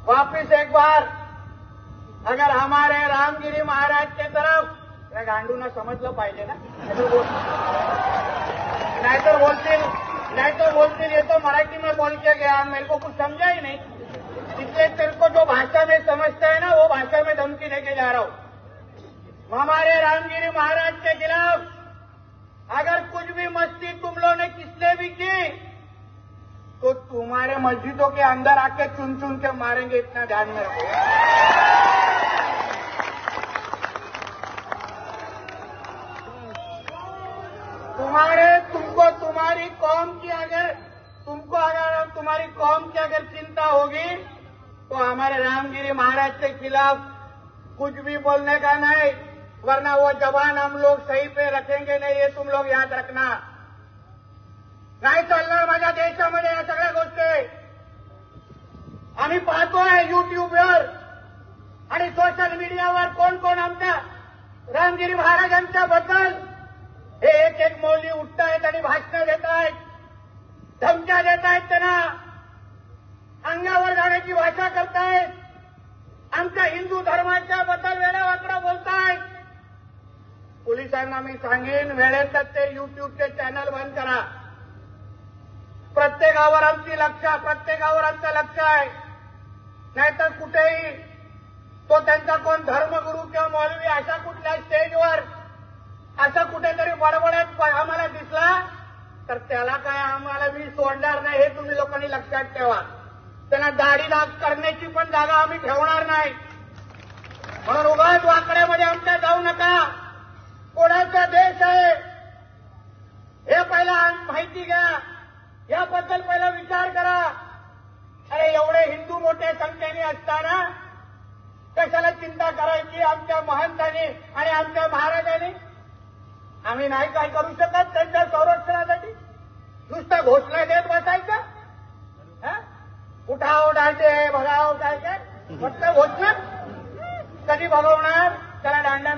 वापिस एक बार अगर हमारे रामगिरी महाराज के तरफ, या गांडू ने समझलं पाहिजे ना, नहीं तो बोलतील ये तो मराठी में बोल के गया, मेरे को कुछ समझा ही नहीं, इसलिए तेरे को जो भाषा में समझता है ना वो भाषा में धमकी देके जा रहा हूं। हमारे रामगिरी महाराज के खिलाफ अगर कुछ भी मस्ती तुम लोगों ने किसने भी की तो तुम्हारे मस्जिदों के अंदर आके चुन चुन के मारेंगे, इतना ध्यान में रखो। अगर तुम्हारी कौम की अगर चिंता होगी तो हमारे रामगिरी महाराज के खिलाफ कुछ भी बोलने का नहीं, वरना वो जबान हम लोग सही पे रखेंगे नहीं, ये तुम लोग याद रखना। नाही चालणार माझ्या देशामध्ये या सगळ्या गोष्टी आम्ही पाहतोय युट्यूबवर आणि सोशल मीडियावर कोण कोण आमच्या रामगिरी महाराजांच्या बद्दल हे एक एक मौली उठतायत आणि भाषणं देत आहेत, धमक्या देत आहेत, त्यांना अंगावर जाण्याची भाषा करतायत, आमच्या हिंदू धर्माच्या बद्दल वेडावाकडा बोलतायत। पोलिसांना मी सांगेन वेळेतच ते युट्यूबचे चॅनल बंद करा। प्रत्येकावर आमचं लक्ष आहे, नाहीतर कुठेही तो त्यांचा कोण धर्मगुरू किंवा मौलवी अशा कुठल्या स्टेजवर असा कुठेतरी बडबडत आम्हाला दिसला तर त्याला काय आम्हाला मी सोडणार नाही, हे तुम्ही लोकांनी लक्षात ठेवा। त्यांना दाढी दाग करण्याची पण जागा आम्ही ठेवणार नाही, म्हणून उगाच वाकड्यामध्ये आमच्या जाऊ नका। कोणाचा देश आहे हे पहिला माहिती घ्या, याबद्दल पहिला विचार करा। अरे एवढे हिंदू मोठ्या संख्येने असताना कशाला चिंता करायची आमच्या महंतांनी आणि आमच्या महाराजांनी? आम्ही नाही काय करू शकत त्यांच्या संरक्षणासाठी? नुसतं घोषणा देत बसायचं? उठाव डांडे भगाव काय काय फक्त घोषणा? कधी भगवणार त्याला? दांडा